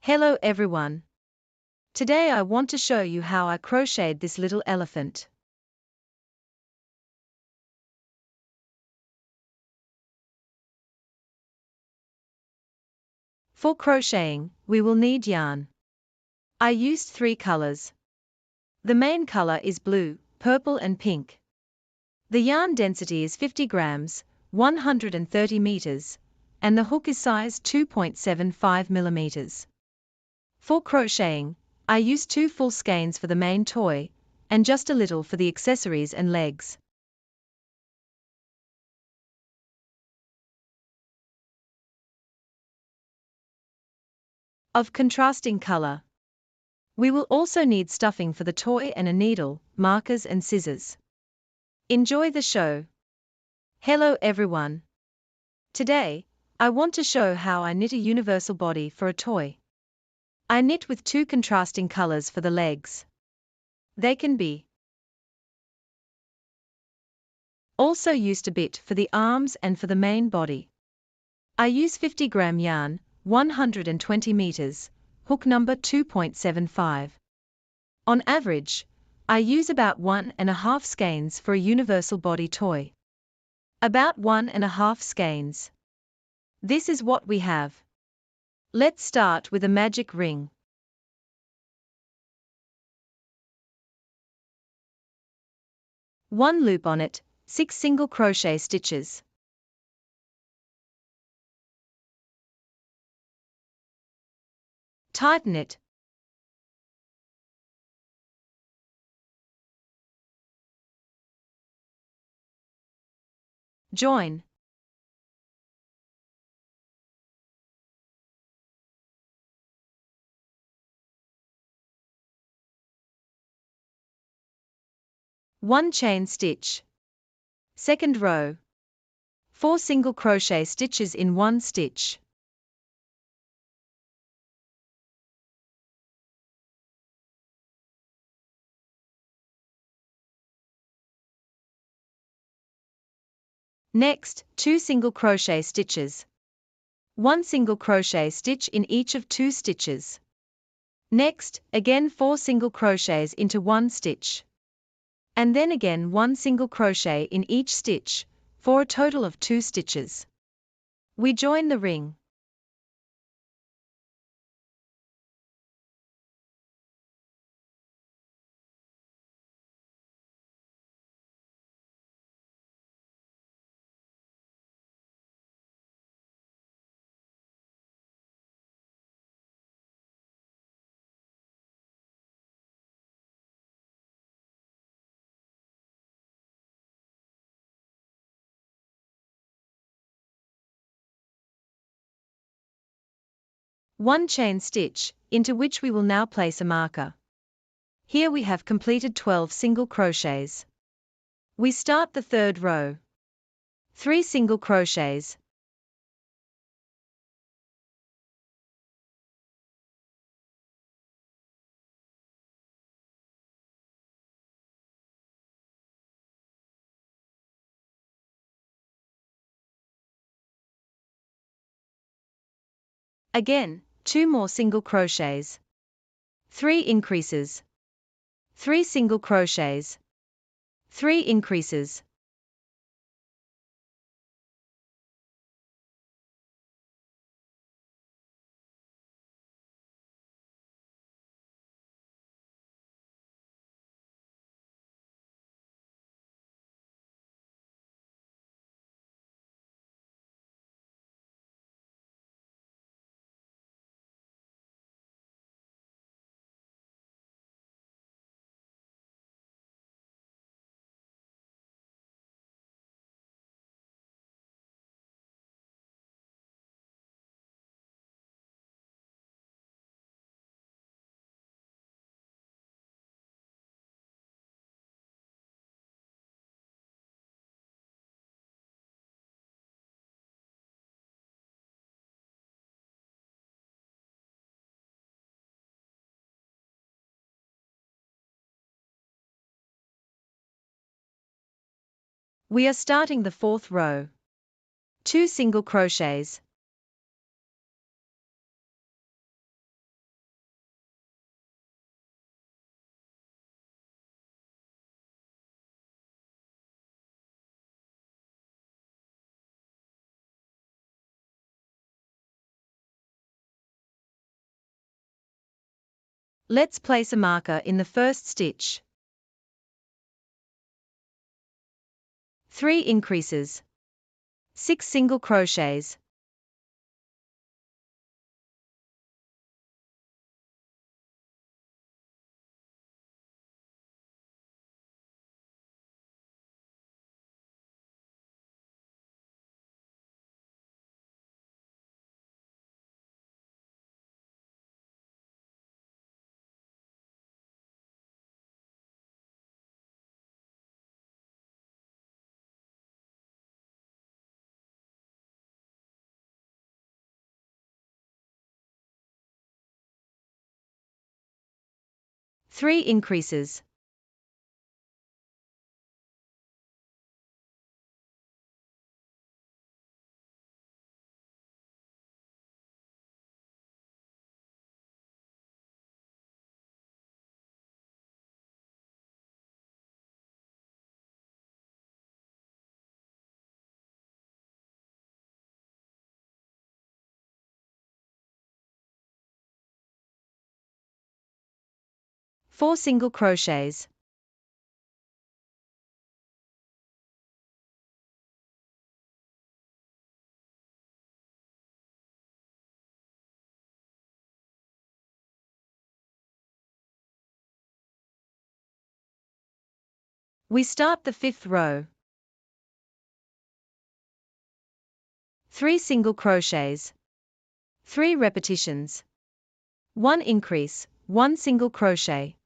Hello everyone. Today I want to show you how I crocheted this little elephant. For crocheting, we will need yarn. I used 3 colors. The main color is blue, purple and pink. The yarn density is 50 grams, 130 meters, and the hook is size 2.75 millimeters. For crocheting, I used 2 full skeins for the main toy, and just a little for the accessories and legs. Of contrasting color. We will also need stuffing for the toy and a needle, markers and scissors. Enjoy the show. Hello everyone. Today, I want to show how I knit a universal body for a toy. I knit with 2 contrasting colors for the legs. They can be also used a bit for the arms and for the main body. I use 50-gram yarn, 120 meters, hook number 2.75. On average, I use about 1.5 skeins for a universal body toy. About 1.5 skeins. This is what we have. Let's start with a magic ring. One loop on it, 6 single crochet stitches. Tighten it. Join. One chain stitch. Second row. 4 single crochet stitches in one stitch. Next, 2 single crochet stitches. 1 single crochet stitch in each of 2 stitches. Next, again 4 single crochets into one stitch. And then again 1 single crochet in each stitch, for a total of 2 stitches. We join the ring. One chain stitch, into which we will now place a marker. Here we have completed 12 single crochets. We start the third row. 3 single crochets. Again, 2 more single crochets. 3 increases. 3 single crochets. 3 increases. We are starting the fourth row. 2 single crochets. Let's place a marker in the first stitch. 3 increases. 6 single crochets. Three increases. Four single crochets. We start the 5th row. 3 single crochets. 3 repetitions. 1 increase, 1 single crochet.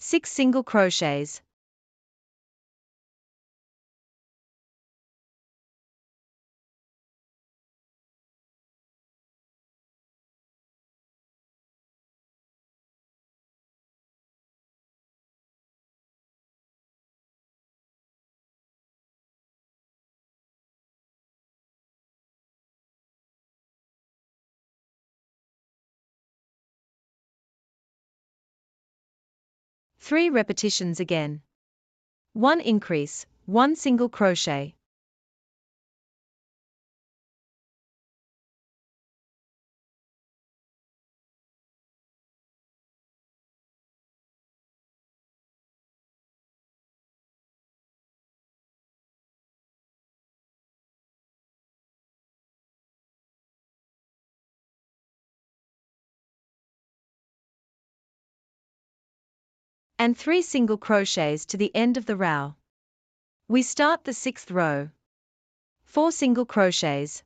Six single crochets. Three repetitions again. 1 increase, 1 single crochet. And 3 single crochets to the end of the row. We start the 6th row. 4 single crochets.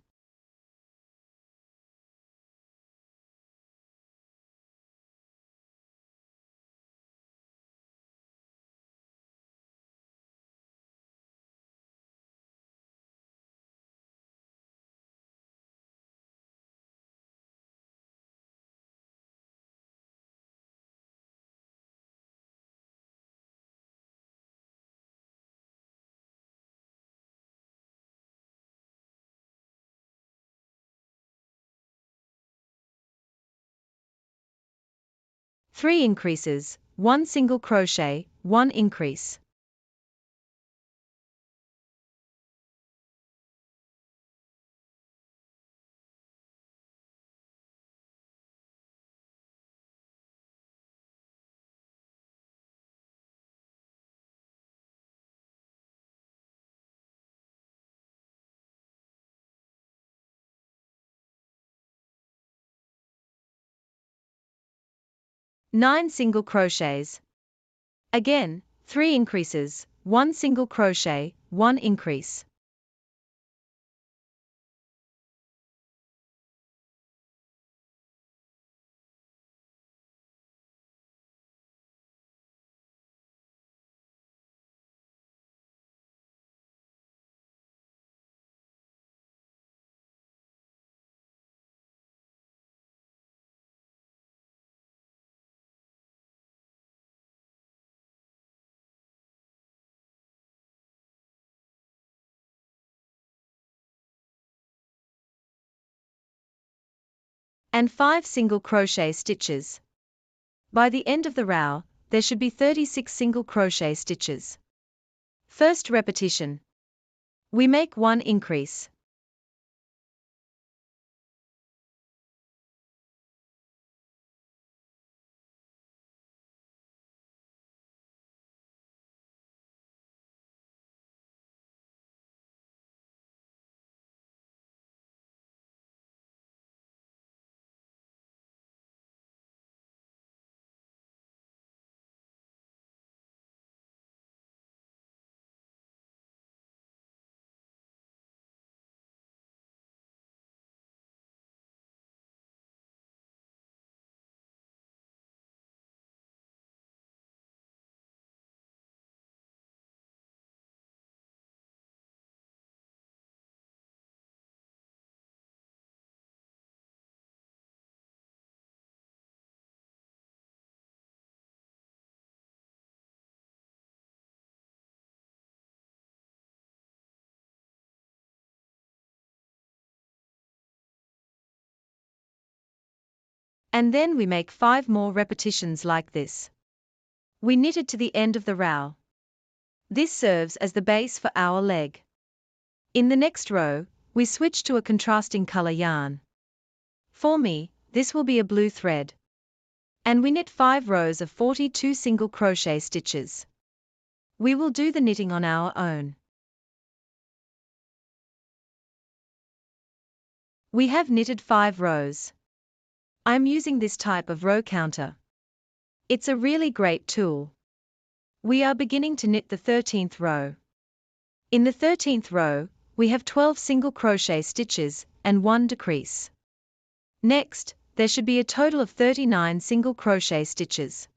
Three increases, 1 single crochet, 1 increase. Nine single crochets. Again, 3 increases, 1 single crochet, 1 increase. and 5 single crochet stitches. By the end of the row, there should be 36 single crochet stitches. First repetition. We make 1 increase. And then we make 5 more repetitions like this. We knitted to the end of the row. This serves as the base for our leg. In the next row, we switch to a contrasting color yarn. For me, this will be a blue thread. And we knit 5 rows of 42 single crochet stitches. We will do the knitting on our own. We have knitted 5 rows. I'm using this type of row counter. It's a really great tool. We are beginning to knit the 13th row. In the 13th row, we have 12 single crochet stitches and 1 decrease. Next, there should be a total of 39 single crochet stitches.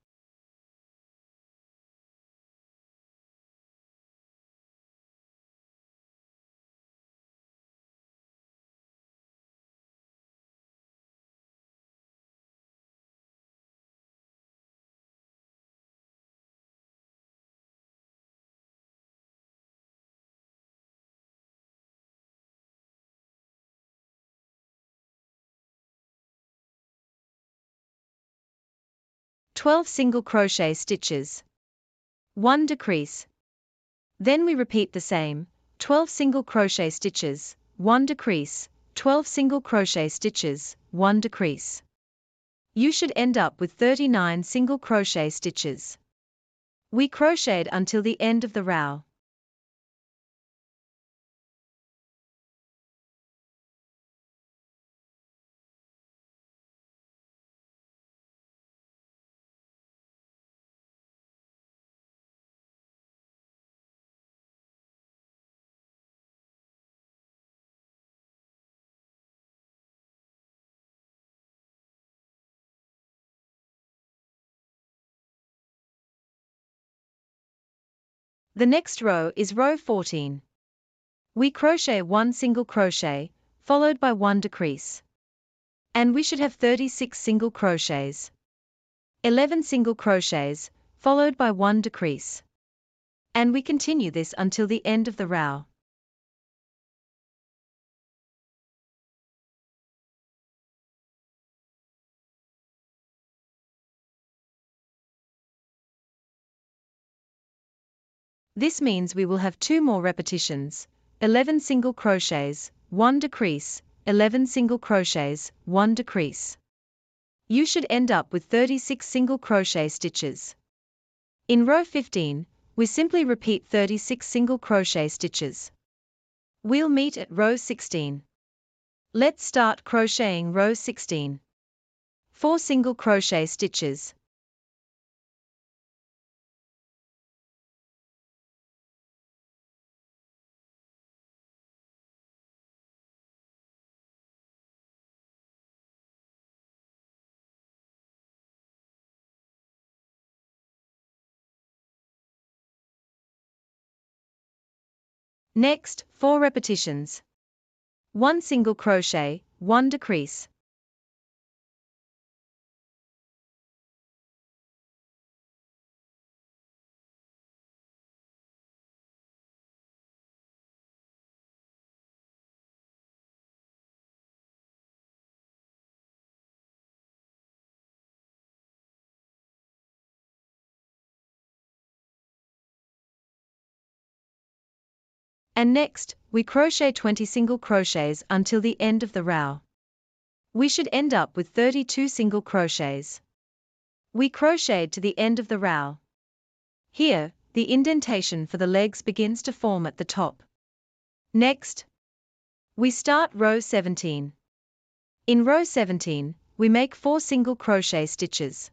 Twelve single crochet stitches. 1 decrease. Then we repeat the same, 12 single crochet stitches, 1 decrease, 12 single crochet stitches, 1 decrease. You should end up with 39 single crochet stitches. We crocheted until the end of the row. The next row is row 14. We crochet 1 single crochet, followed by 1 decrease. And we should have 36 single crochets. 11 single crochets, followed by 1 decrease. And we continue this until the end of the row. This means we will have 2 more repetitions, 11 single crochets, 1 decrease, 11 single crochets, 1 decrease. You should end up with 36 single crochet stitches. In row 15, we simply repeat 36 single crochet stitches. We'll meet at row 16. Let's start crocheting row 16. 4 single crochet stitches. Next, 4 repetitions. 1 single crochet, 1 decrease. And next, we crochet 20 single crochets until the end of the row. We should end up with 32 single crochets. We crocheted to the end of the row. Here, the indentation for the legs begins to form at the top. Next, we start row 17. In row 17, we make 4 single crochet stitches.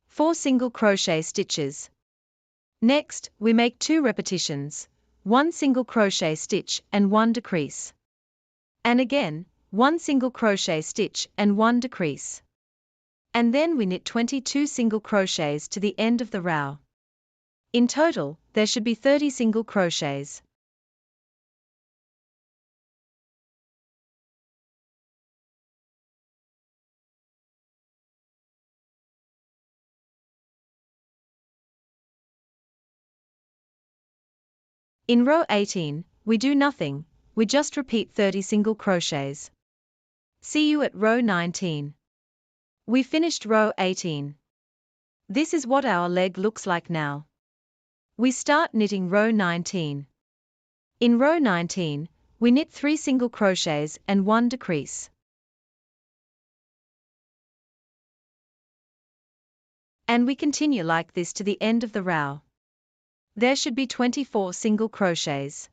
Four single crochet stitches. Next, we make 2 repetitions, 1 single crochet stitch and 1 decrease. And again, 1 single crochet stitch and 1 decrease. And then we knit 22 single crochets to the end of the row. In total, there should be 30 single crochets. In row 18, we do nothing, we just repeat 30 single crochets. See you at row 19. We finished row 18. This is what our leg looks like now. We start knitting row 19. In row 19, we knit 3 single crochets and 1 decrease. And we continue like this to the end of the row. There should be 24 single crochets.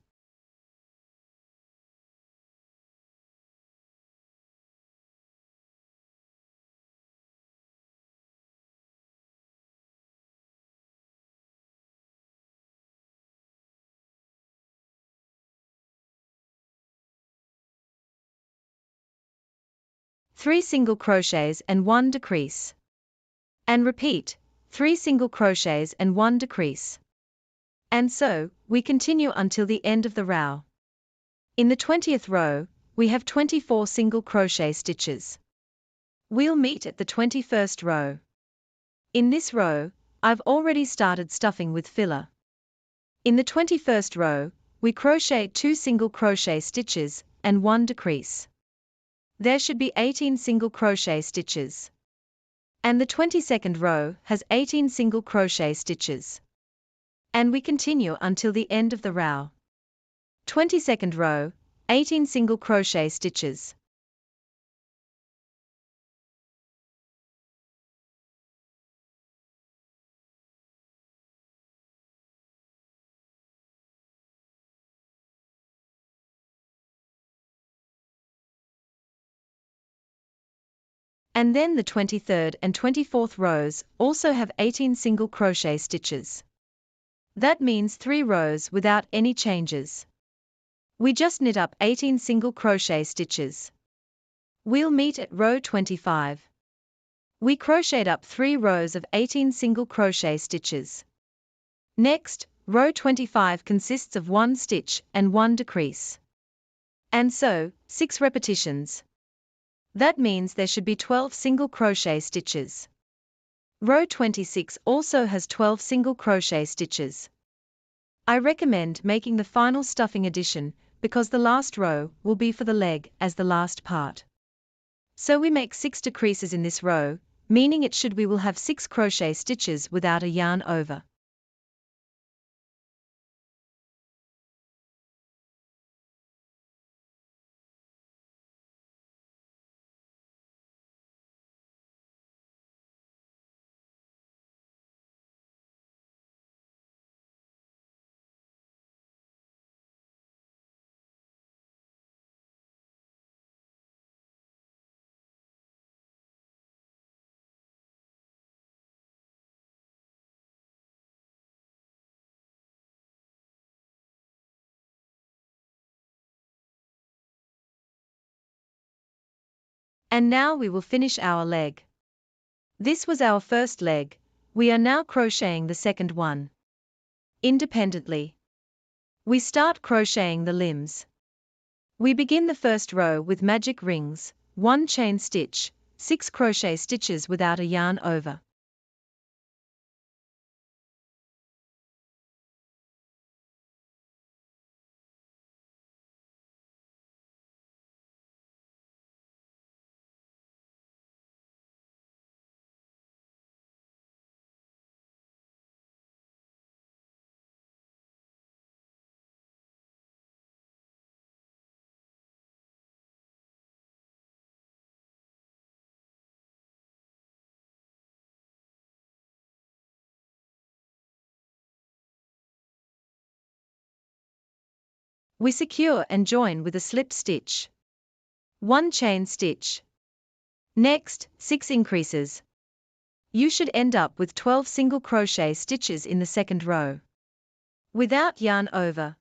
Three single crochets and 1 decrease. And repeat, 3 single crochets and 1 decrease. And so, we continue until the end of the row. In the 20th row, we have 24 single crochet stitches. We'll meet at the 21st row. In this row, I've already started stuffing with filler. In the 21st row, we crochet 2 single crochet stitches and 1 decrease. There should be 18 single crochet stitches. And the 22nd row has 18 single crochet stitches. And we continue until the end of the row. 22nd row, 18 single crochet stitches. And then the 23rd and 24th rows also have 18 single crochet stitches. That means 3 rows without any changes. We just knit up 18 single crochet stitches. We'll meet at row 25. We crocheted up 3 rows of 18 single crochet stitches. Next, row 25 consists of 1 stitch and 1 decrease. And so, 6 repetitions. That means there should be 12 single crochet stitches. Row 26 also has 12 single crochet stitches. I recommend making the final stuffing addition, because the last row will be for the leg as the last part. So we make 6 decreases in this row, meaning we will have 6 crochet stitches without a yarn over. And now we will finish our leg. This was our first leg, we are now crocheting the second one. Independently. We start crocheting the limbs. We begin the first row with magic rings, 1 chain stitch, 6 crochet stitches without a yarn over. We secure and join with a slip stitch. 1 chain stitch. Next, 6 increases. You should end up with 12 single crochet stitches in the second row. Without yarn over.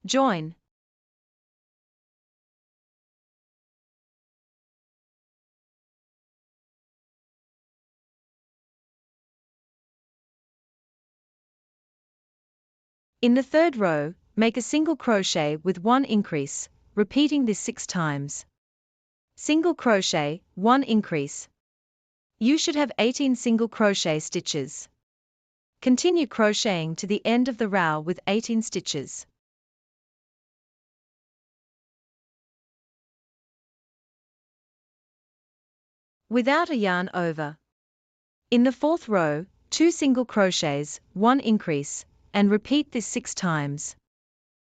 Join. In the third row, make a single crochet with 1 increase, repeating this 6 times. Single crochet, 1 increase. You should have 18 single crochet stitches. Continue crocheting to the end of the row with 18 stitches. Without a yarn over. In the fourth row, 2 single crochets, 1 increase, and repeat this 6 times.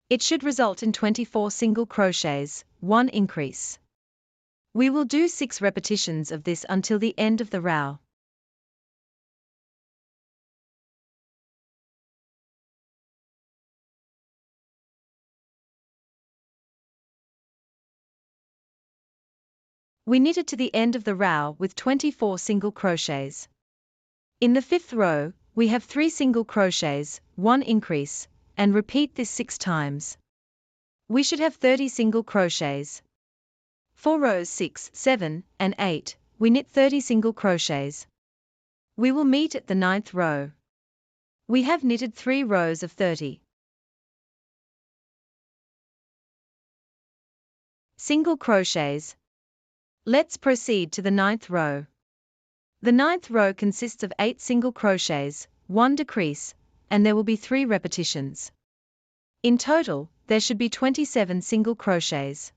It should result in 24 single crochets, 1 increase. We will do 6 repetitions of this until the end of the row. We knitted to the end of the row with 24 single crochets. In the fifth row, we have 3 single crochets, 1 increase, and repeat this 6 times. We should have 30 single crochets. For rows 6, 7, and 8, we knit 30 single crochets. We will meet at the 9th row. We have knitted 3 rows of 30 single crochets. Let's proceed to the 9th row. The 9th row consists of 8 single crochets, 1 decrease, and there will be 3 repetitions. In total, there should be 27 single crochets.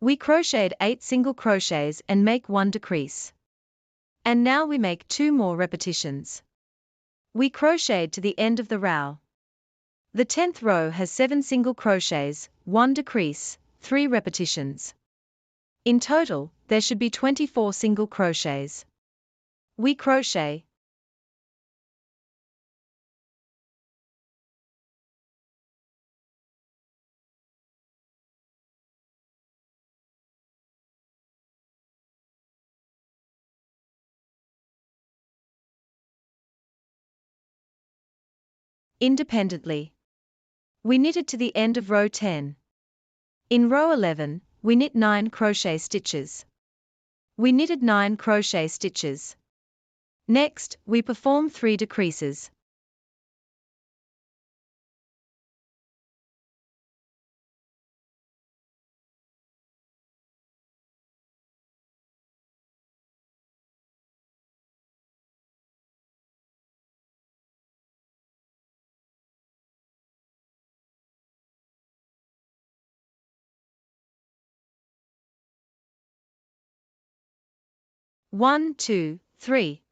We crocheted 8 single crochets and make 1 decrease. And now we make 2 more repetitions. We crocheted to the end of the row. The 10th row has 7 single crochets, 1 decrease, 3 repetitions. In total, there should be 24 single crochets. We crochet. Independently. We knitted to the end of row 10. In row 11, we knit 9 crochet stitches. We knitted 9 crochet stitches. Next, we perform 3 decreases. 1, 2, 3.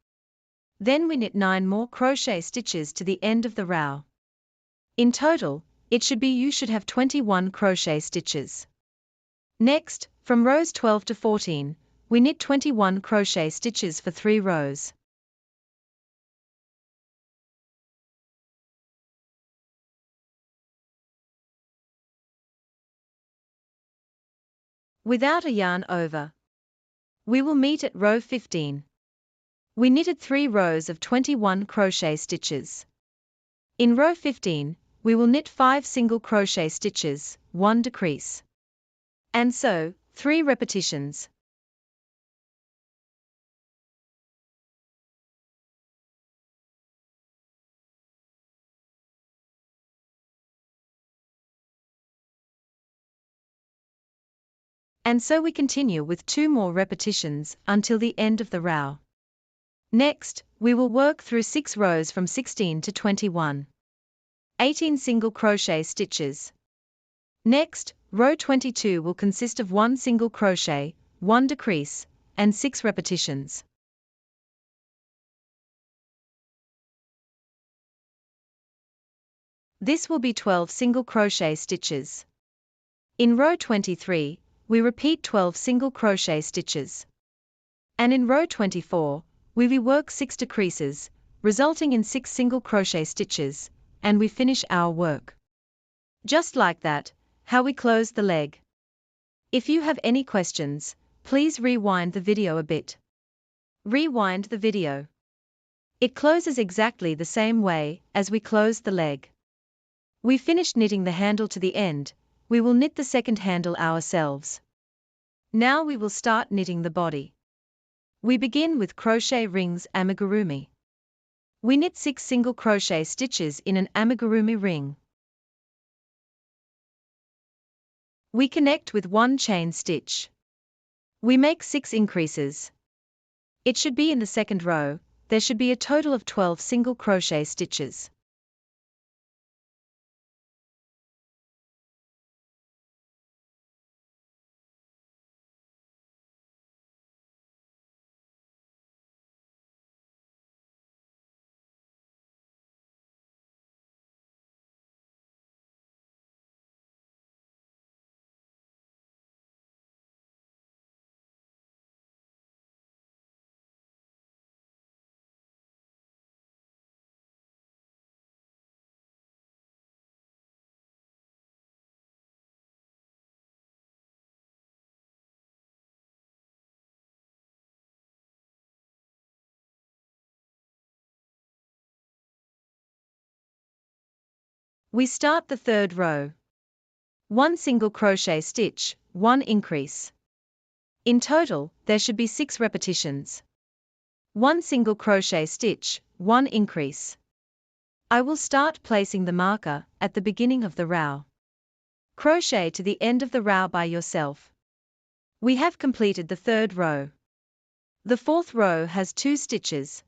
Then we knit 9 more crochet stitches to the end of the row. In total, you should have 21 crochet stitches. Next, from rows 12 to 14, we knit 21 crochet stitches for 3 rows. Without a yarn over, we will meet at row 15. We knitted 3 rows of 21 crochet stitches. In row 15, we will knit 5 single crochet stitches, 1 decrease. And so, 3 repetitions. And so we continue with 2 more repetitions until the end of the row. Next, we will work through 6 rows from 16 to 21. 18 single crochet stitches. Next, row 22 will consist of 1 single crochet, 1 decrease, and 6 repetitions. This will be 12 single crochet stitches. In row 23, we repeat 12 single crochet stitches. And in row 24, we rework 6 decreases, resulting in 6 single crochet stitches, and we finish our work. Just like that, how we close the leg. If you have any questions, please rewind the video a bit. Rewind the video. It closes exactly the same way as we closed the leg. We finished knitting the handle to the end, we will knit the second handle ourselves. Now we will start knitting the body. We begin with crochet rings amigurumi. We knit 6 single crochet stitches in an amigurumi ring. We connect with 1 chain stitch. We make 6 increases. It should be in the second row, there should be a total of 12 single crochet stitches. We start the third row. 1 single crochet stitch, 1 increase. In total, there should be 6 repetitions. 1 single crochet stitch, 1 increase. I will start placing the marker at the beginning of the row. Crochet to the end of the row by yourself. We have completed the third row. The fourth row has 2 stitches.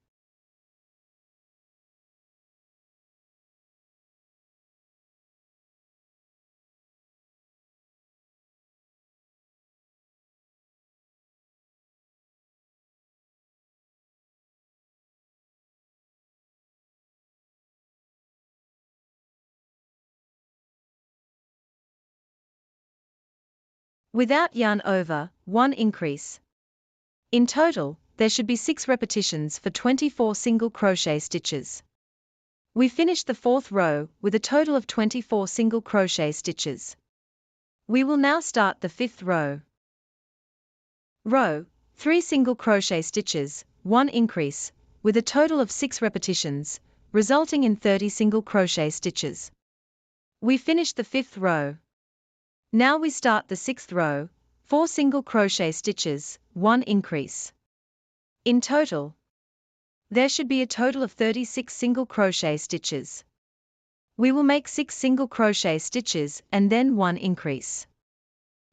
Without yarn over, 1 increase. In total, there should be 6 repetitions for 24 single crochet stitches. We finished the fourth row with a total of 24 single crochet stitches. We will now start the fifth row. Row, 3 single crochet stitches, 1 increase, with a total of 6 repetitions, resulting in 30 single crochet stitches. We finished the fifth row. Now we start the sixth row, 4 single crochet stitches, 1 increase. In total, there should be a total of 36 single crochet stitches. We will make 6 single crochet stitches and then 1 increase.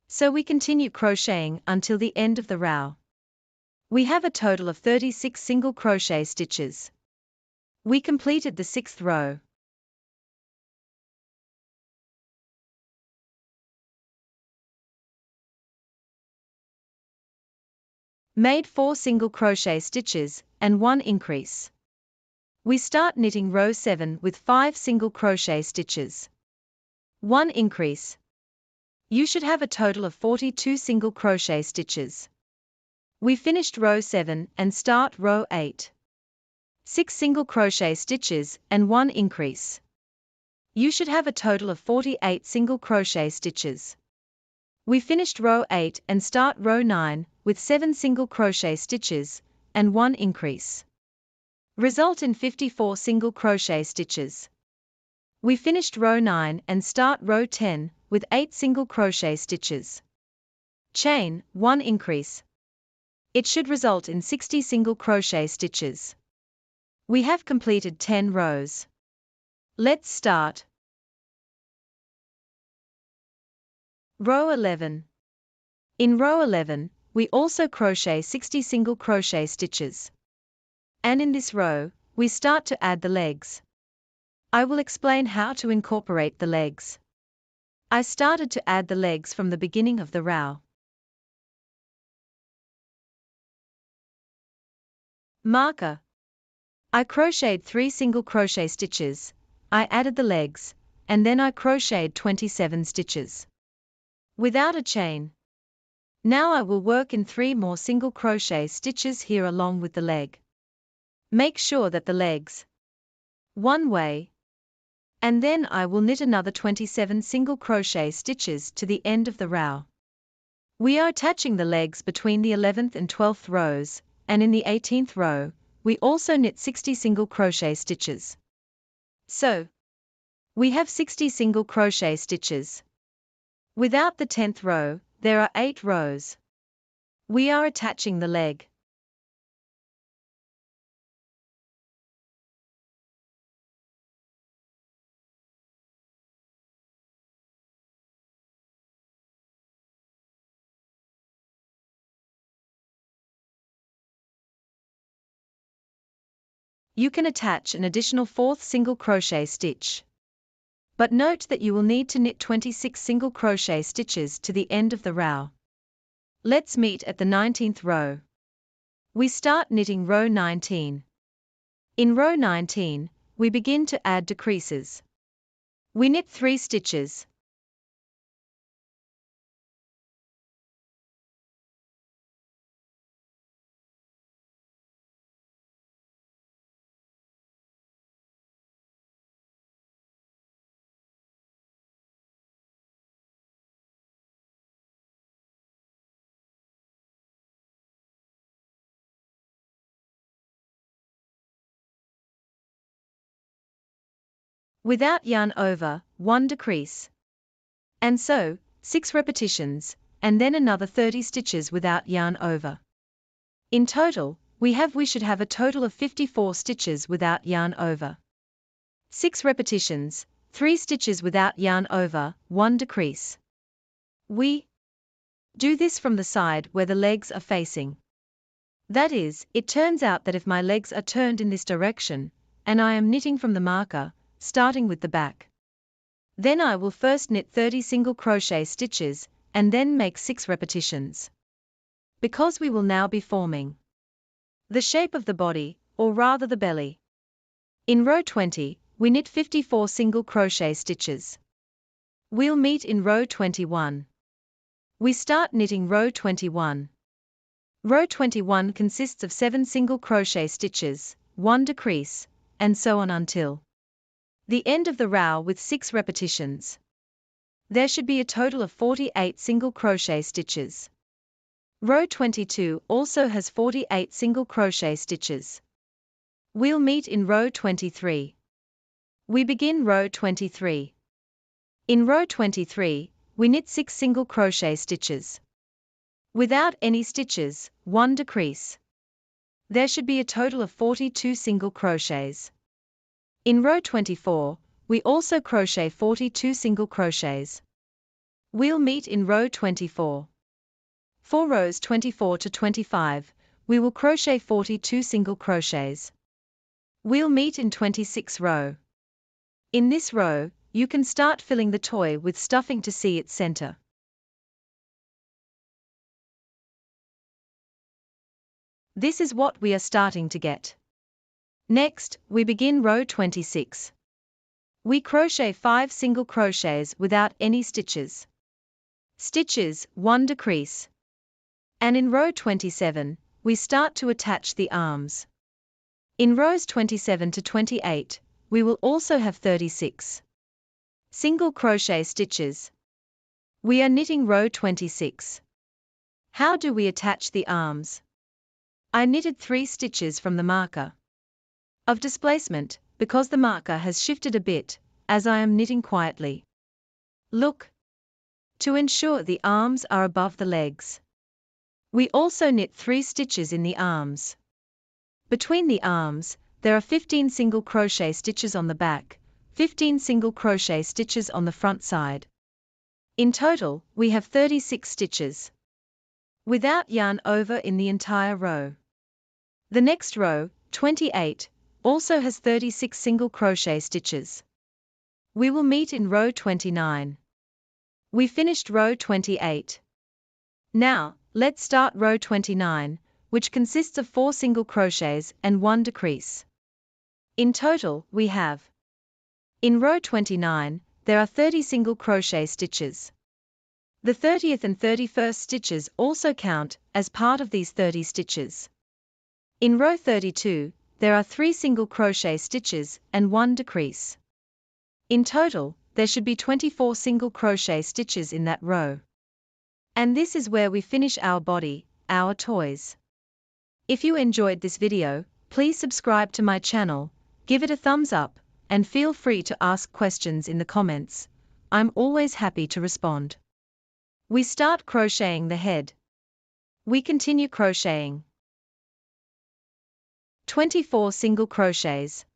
So we continue crocheting until the end of the row. We have a total of 36 single crochet stitches. We completed the sixth row. Made 4 single crochet stitches and 1 increase. We start knitting row 7 with 5 single crochet stitches. 1 increase. You should have a total of 42 single crochet stitches. We finished row 7 and start row 8. 6 single crochet stitches and 1 increase. You should have a total of 48 single crochet stitches. We finished row 8 and start row 9 with 7 single crochet stitches and 1 increase. Result in 54 single crochet stitches. We finished row 9 and start row 10 with 8 single crochet stitches. Chain 1 increase. It should result in 60 single crochet stitches. We have completed 10 rows. Let's start. Row 11. In row 11, we also crochet 60 single crochet stitches. And in this row, we start to add the legs. I will explain how to incorporate the legs. I started to add the legs from the beginning of the row. Marker. I crocheted 3 single crochet stitches, I added the legs, and then I crocheted 27 stitches. Without a chain. Now I will work in 3 more single crochet stitches here along with the leg. Make sure that the legs one way, and then I will knit another 27 single crochet stitches to the end of the row. We are attaching the legs between the 11th and 12th rows, and in the 18th row, we also knit 60 single crochet stitches. So, we have 60 single crochet stitches. Without the 10th row, there are 8 rows. We are attaching the leg. You can attach an additional 4th single crochet stitch. But note that you will need to knit 26 single crochet stitches to the end of the row. Let's meet at the 19th row. We start knitting row 19. In row 19, we begin to add decreases. We knit 3 stitches. Without yarn over, 1 decrease. And so, 6 repetitions, and then another 30 stitches without yarn over. In total, we should have a total of 54 stitches without yarn over. 6 repetitions, 3 stitches without yarn over, 1 decrease. We do this from the side where the legs are facing. That is, it turns out that if my legs are turned in this direction, and I am knitting from the marker, starting with the back, then I will first knit 30 single crochet stitches, and then make 6 repetitions. Because we will now be forming the shape of the body, or rather the belly. In row 20, we knit 54 single crochet stitches. We'll meet in row 21. We start knitting row 21. Row 21 consists of 7 single crochet stitches, 1 decrease, and so on until the end of the row with 6 repetitions. There should be a total of 48 single crochet stitches. Row 22 also has 48 single crochet stitches. We'll meet in row 23. We begin row 23. In row 23, we knit 6 single crochet stitches. Without any stitches, 1 decrease. There should be a total of 42 single crochets. In row 24, we also crochet 42 single crochets. We'll meet in row 24. For rows 24 to 25, we will crochet 42 single crochets. We'll meet in 26th row. In this row, you can start filling the toy with stuffing to see its center. This is what we are starting to get. Next, we begin row 26. We crochet 5 single crochets without any stitches. Stitches, 1 decrease. And in row 27, we start to attach the arms. In rows 27 to 28, we will also have 36 single crochet stitches. We are knitting row 26. How do we attach the arms? I knitted 3 stitches from the marker of displacement, because the marker has shifted a bit, as I am knitting quietly. Look. To ensure the arms are above the legs. We also knit 3 stitches in the arms. Between the arms, there are 15 single crochet stitches on the back, 15 single crochet stitches on the front side. In total, we have 36 stitches. Without yarn over in the entire row. The next row, 28, also has 36 single crochet stitches. We will meet in row 29. We finished row 28. Now, let's start row 29, which consists of 4 single crochets and 1 decrease. In total, we have. In row 29, there are 30 single crochet stitches. The 30th and 31st stitches also count as part of these 30 stitches. In row 32, there are 3 single crochet stitches and 1 decrease. In total, there should be 24 single crochet stitches in that row. And this is where we finish our body, our toys. If you enjoyed this video, please subscribe to my channel, give it a thumbs up, and feel free to ask questions in the comments. I'm always happy to respond. We start crocheting the head. We continue crocheting. 24 single crochets.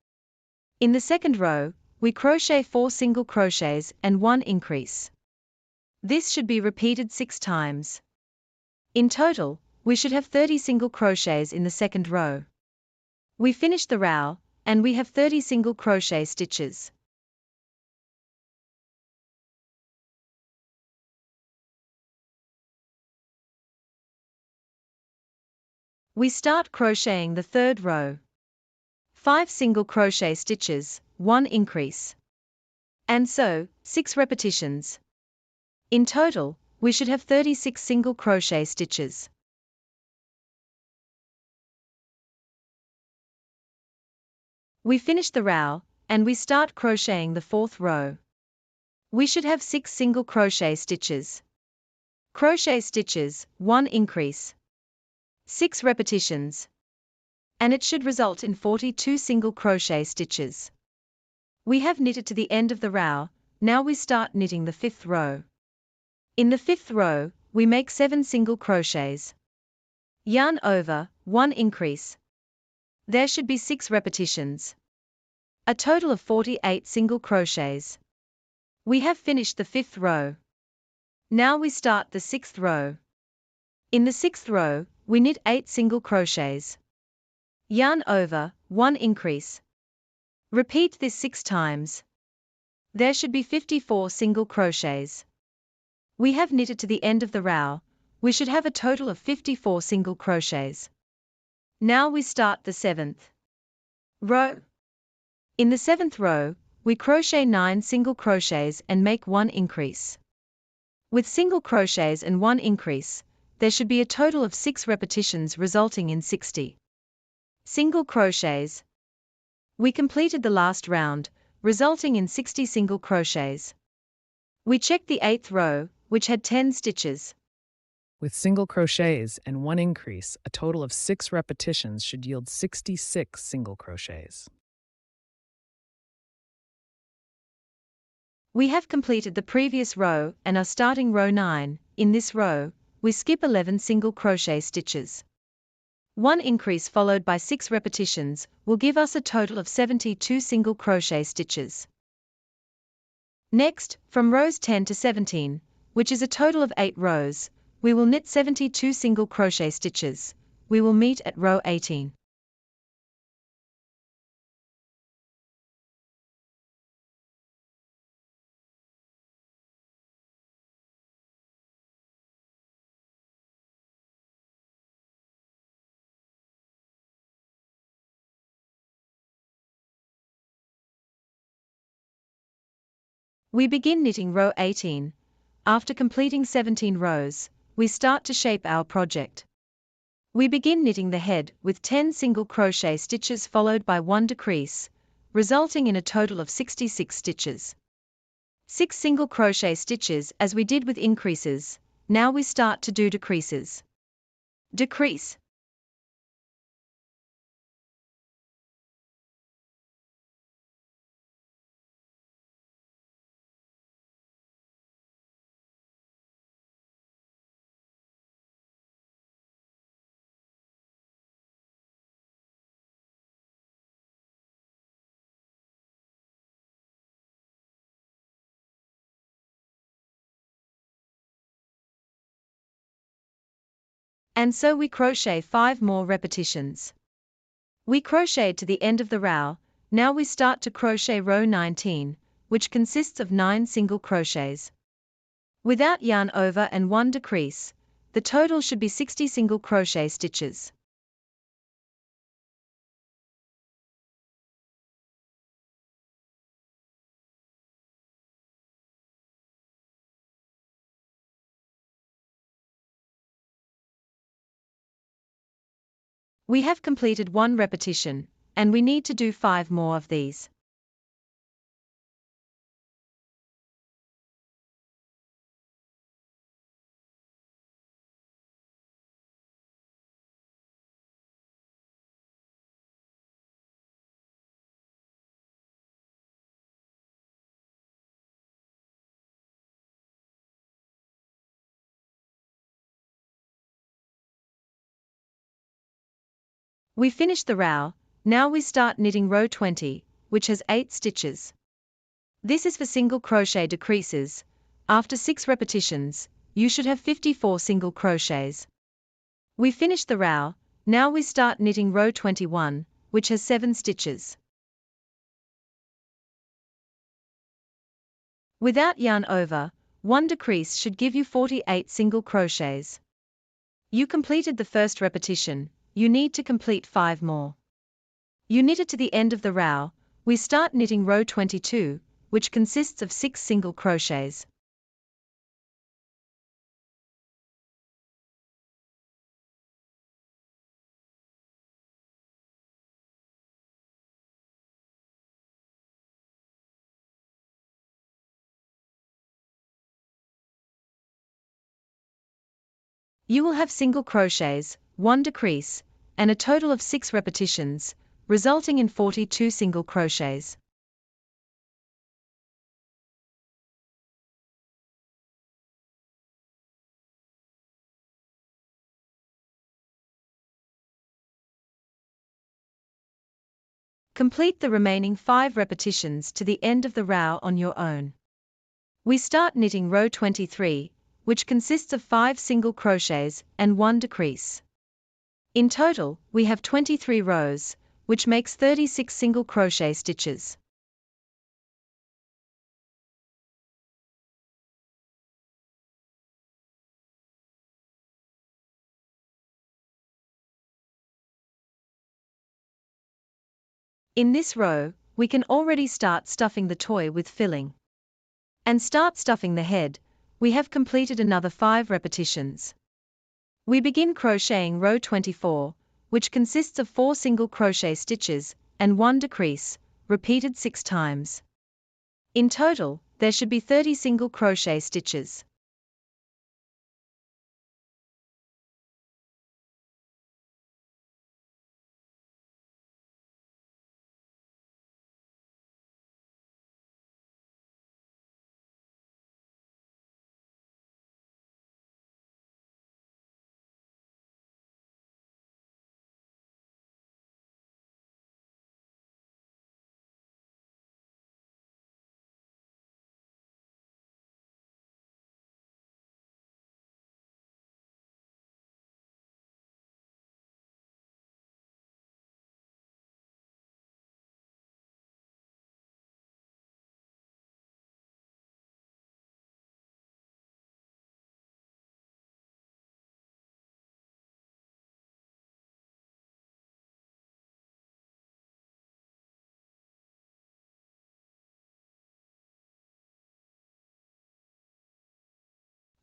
In the second row, we crochet 4 single crochets and 1 increase. This should be repeated 6 times. In total, we should have 30 single crochets in the second row. We finish the row, and we have 30 single crochet stitches. We start crocheting the third row. 5 single crochet stitches, 1 increase. And so, 6 repetitions. In total, we should have 36 single crochet stitches. We finish the row, and we start crocheting the fourth row. We should have 6 single crochet stitches. Crochet stitches, 1 increase. 6 repetitions. And it should result in 42 single crochet stitches. We have knitted to the end of the row, now we start knitting the fifth row. In the fifth row, we make 7 single crochets. Yarn over, 1 increase. There should be 6 repetitions. A total of 48 single crochets. We have finished the fifth row. Now we start the sixth row. In the sixth row, we knit 8 single crochets. Yarn over, 1 increase. Repeat this 6 times. There should be 54 single crochets. We have knitted to the end of the row, we should have a total of 54 single crochets. Now we start the seventh row. In the seventh row, we crochet 9 single crochets and make 1 increase. With single crochets and 1 increase, there should be a total of 6 repetitions resulting in 60 single crochets. We completed the last round, resulting in 60 single crochets. We checked the 8th row, which had 10 stitches. With single crochets and 1 increase, a total of 6 repetitions should yield 66 single crochets. We have completed the previous row and are starting row 9. In this row, we skip 11 single crochet stitches. 1 increase followed by 6 repetitions will give us a total of 72 single crochet stitches. Next, from rows 10 to 17, which is a total of 8 rows, we will knit 72 single crochet stitches. We will meet at row 18. We begin knitting row 18. After completing 17 rows, we start to shape our project. We begin knitting the head with 10 single crochet stitches followed by 1 decrease, resulting in a total of 66 stitches. 6 single crochet stitches as we did with increases. Now we start to do decreases. Decrease. And so we crochet 5 more repetitions. We crocheted to the end of the row. Now we start to crochet row 19, which consists of 9 single crochets. Without yarn over and 1 decrease, the total should be 60 single crochet stitches. We have completed 1 repetition, and we need to do 5 more of these. We finish the row. Now we start knitting row 20, which has 8 stitches. This is for single crochet decreases. After 6 repetitions, you should have 54 single crochets. We finish the row. Now we start knitting row 21, which has 7 stitches. Without yarn over, 1 decrease should give you 48 single crochets. You completed the first repetition, you need to complete 5 more. You knitted to the end of the row. We start knitting row 22, which consists of 6 single crochets. You will have single crochets, 1 decrease, and a total of 6 repetitions, resulting in 42 single crochets. Complete the remaining 5 repetitions to the end of the row on your own. We start knitting row 23, which consists of 5 single crochets and 1 decrease. In total, we have 23 rows, which makes 36 single crochet stitches. In this row, we can already start stuffing the toy with filling. And start stuffing the head. We have completed another 5 repetitions. We begin crocheting row 24, which consists of 4 single crochet stitches and 1 decrease, repeated 6 times. In total, there should be 30 single crochet stitches.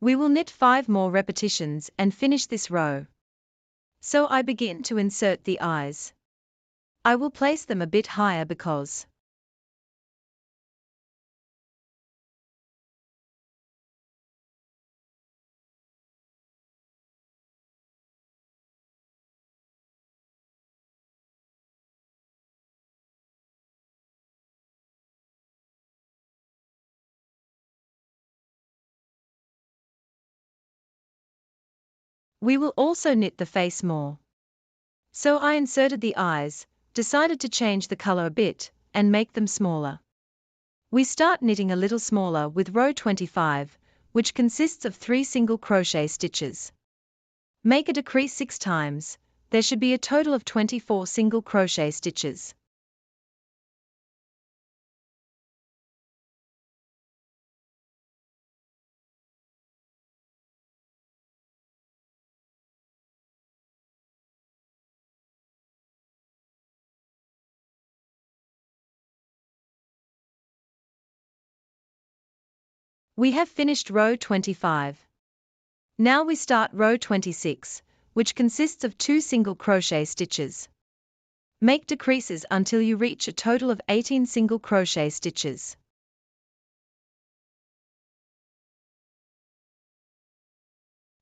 We will knit 5 more repetitions and finish this row. So I begin to insert the eyes. I will place them a bit higher because we will also knit the face more. So I inserted the eyes, decided to change the color a bit, and make them smaller. We start knitting a little smaller with row 25, which consists of 3 single crochet stitches. Make a decrease 6 times, there should be a total of 24 single crochet stitches. We have finished row 25. Now we start row 26, which consists of 2 single crochet stitches. Make decreases until you reach a total of 18 single crochet stitches.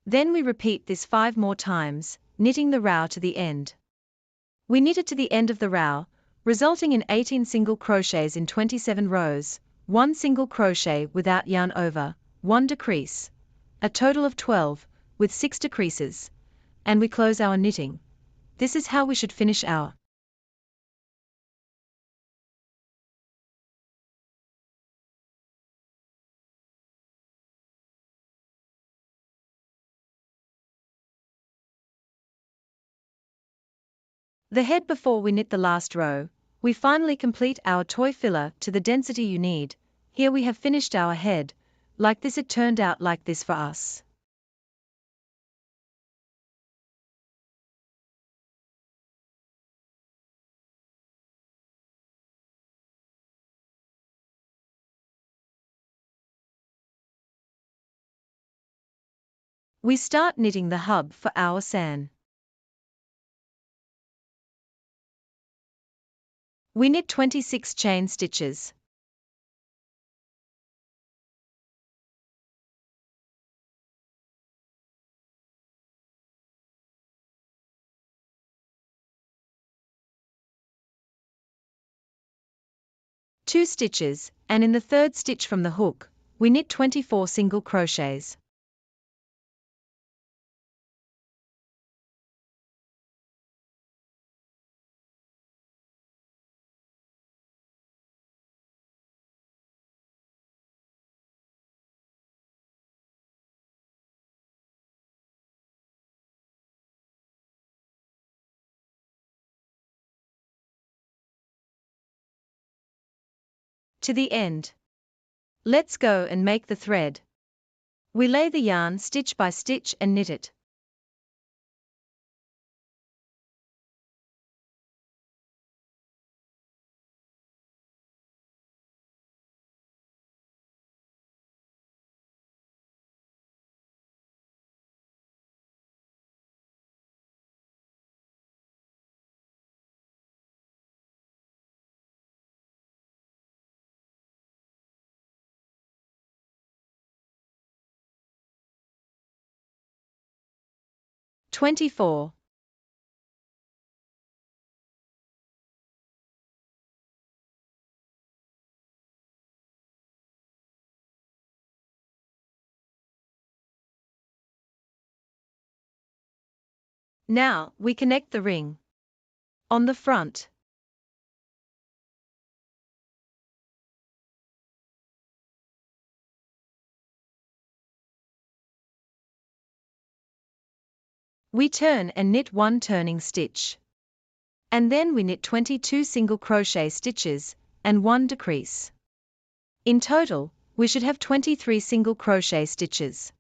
Then we repeat this 5 more times, knitting the row to the end. We knit it to the end of the row, resulting in 18 single crochets in 27 rows, 1 single crochet without yarn over, 1 decrease, a total of 12, with 6 decreases, and we close our knitting. This is how we should finish our the head. Before we knit the last row, we finally complete our toy filler to the density you need. Here we have finished our head, like this. It turned out like this for us. We start knitting the hub for our san. We knit 26 chain stitches. Two stitches, and in the third stitch from the hook, we knit 24 single crochets. To the end. Let's go and make the thread. We lay the yarn stitch by stitch and knit it. (24) Now, we connect the ring. On the front, we turn and knit 1 turning stitch. And then we knit 22 single crochet stitches, and 1 decrease. In total, we should have 23 single crochet stitches.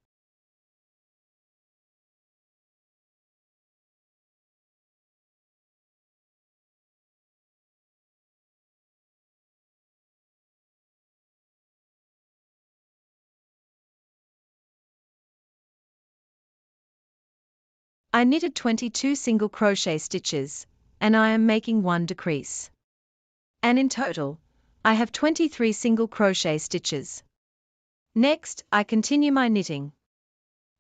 I knitted 22 single crochet stitches, and I am making 1 decrease. And in total, I have 23 single crochet stitches. Next, I continue my knitting.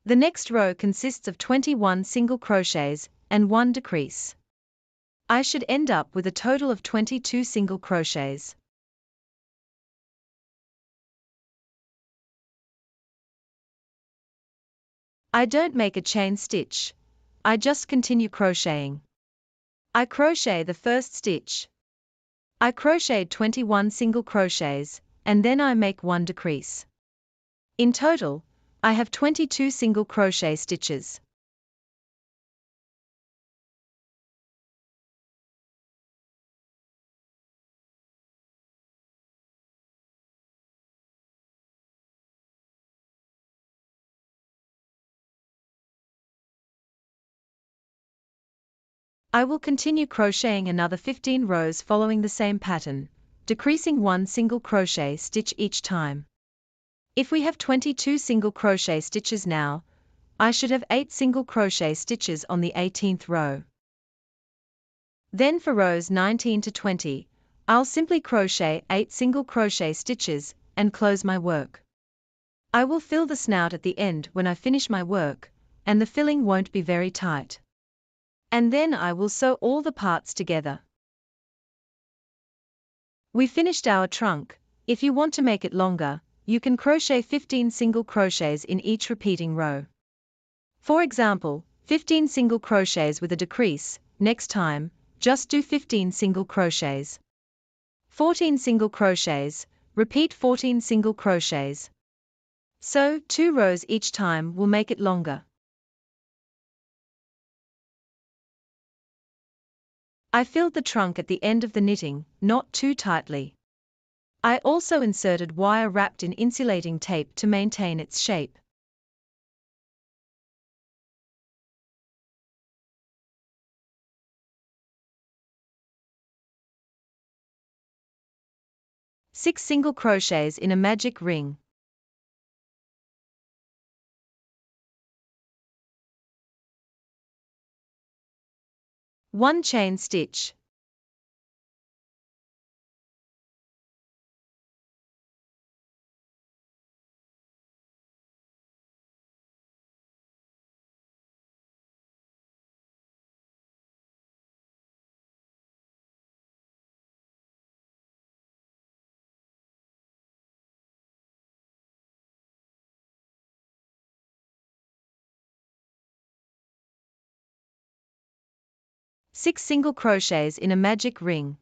The next row consists of 21 single crochets and 1 decrease. I should end up with a total of 22 single crochets. I don't make a chain stitch. I just continue crocheting. I crochet the first stitch. I crocheted 21 single crochets, and then I make 1 decrease. In total, I have 22 single crochet stitches. I will continue crocheting another 15 rows following the same pattern, decreasing 1 single crochet stitch each time. If we have 22 single crochet stitches now, I should have 8 single crochet stitches on the 18th row. Then for rows 19 to 20, I'll simply crochet 8 single crochet stitches and close my work. I will fill the snout at the end when I finish my work, and the filling won't be very tight. And then I will sew all the parts together. We finished our trunk. If you want to make it longer, you can crochet 15 single crochets in each repeating row. For example, 15 single crochets with a decrease. Next time, just do 15 single crochets. 14 single crochets, repeat 14 single crochets. So, 2 rows each time will make it longer. I filled the trunk at the end of the knitting, not too tightly. I also inserted wire wrapped in insulating tape to maintain its shape. Six single crochets in a magic ring. One chain stitch. Six single crochets in a magic ring.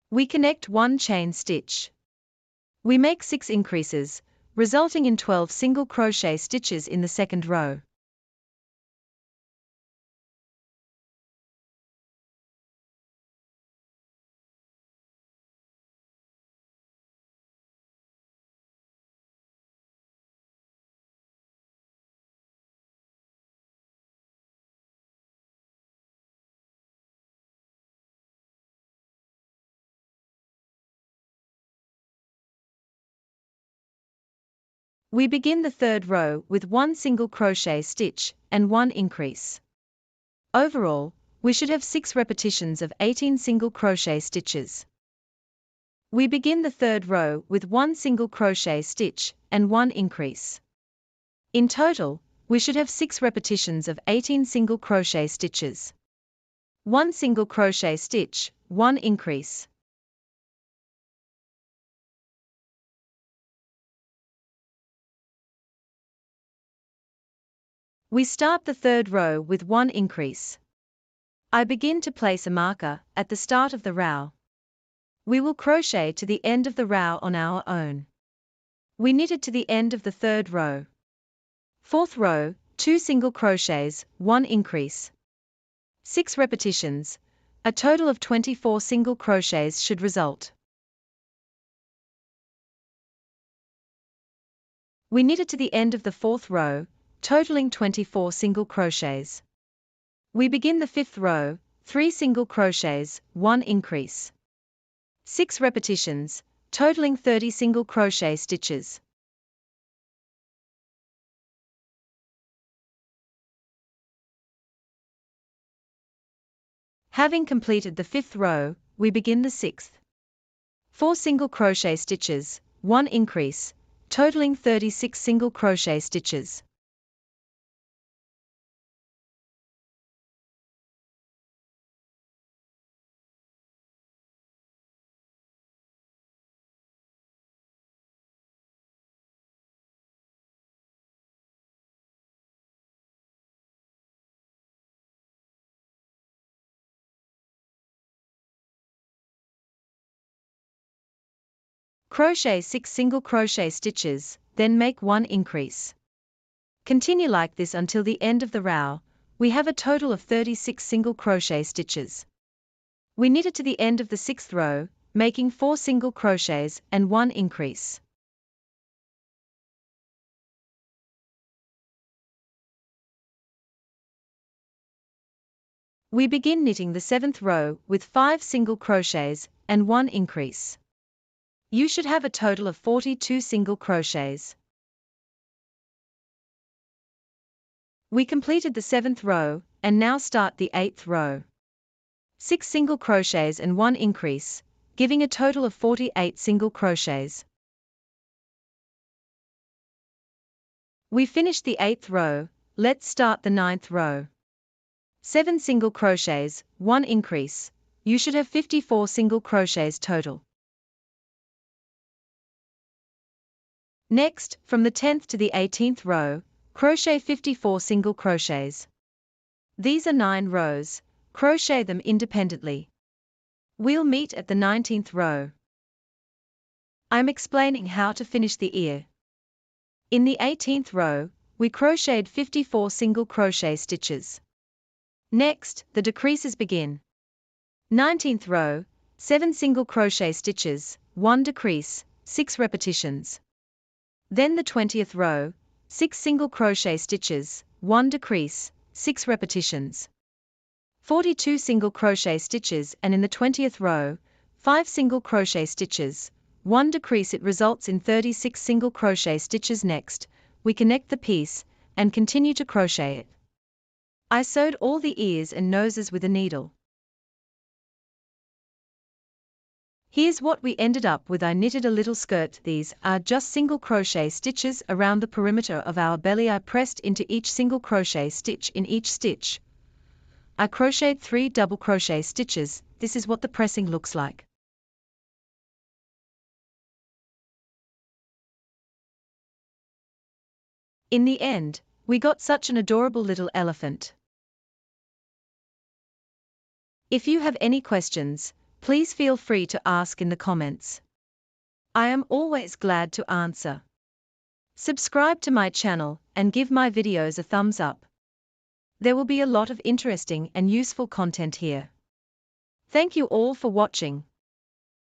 We connect one chain stitch. We make 6 increases, resulting in 12 single crochet stitches in the second row. We begin the third row with 1 single crochet stitch and 1 increase. Overall, we should have 6 repetitions of 18 single crochet stitches. We begin the third row with 1 single crochet stitch and 1 increase. In total, we should have 6 repetitions of 18 single crochet stitches. 1 single crochet stitch, 1 increase. We start the third row with 1 increase. I begin to place a marker at the start of the row. We will crochet to the end of the row on our own. We knitted to the end of the third row. Fourth row, 2 single crochets, 1 increase. 6 repetitions, a total of 24 single crochets should result. We knitted to the end of the 4th row, totaling 24 single crochets. We begin the 5th row, 3 single crochets, 1 increase. 6 repetitions, totaling 30 single crochet stitches. Having completed the 5th row, we begin the 6th. 4 single crochet stitches, 1 increase, totaling 36 single crochet stitches. Crochet 6 single crochet stitches, then make 1 increase. Continue like this until the end of the row. We have a total of 36 single crochet stitches. We knitted to the end of the 6th row, making 4 single crochets and 1 increase. We begin knitting the 7th row with 5 single crochets and 1 increase. You should have a total of 42 single crochets. We completed the 7th row, and now start the 8th row. 6 single crochets and 1 increase, giving a total of 48 single crochets. We finished the 8th row, let's start the 9th row. 7 single crochets, 1 increase, you should have 54 single crochets total. Next, from the 10th to the 18th row, crochet 54 single crochets. These are 9 rows, crochet them independently. We'll meet at the 19th row. I'm explaining how to finish the ear. In the 18th row, we crocheted 54 single crochet stitches. Next, the decreases begin. 19th row, 7 single crochet stitches, 1 decrease, 6 repetitions. Then the 20th row, 6 single crochet stitches, 1 decrease, 6 repetitions. 42 single crochet stitches, and in the 20th row, 5 single crochet stitches, 1 decrease. It results in 36 single crochet stitches. Next, we connect the piece and continue to crochet it. I sewed all the ears and noses with a needle. Here's what we ended up with. I knitted a little skirt. These are just single crochet stitches around the perimeter of our belly. I pressed into each single crochet stitch. In each stitch, I crocheted 3 double crochet stitches. This is what the pressing looks like. In the end, we got such an adorable little elephant. If you have any questions, please feel free to ask in the comments. I am always glad to answer. Subscribe to my channel and give my videos a thumbs up. There will be a lot of interesting and useful content here. Thank you all for watching.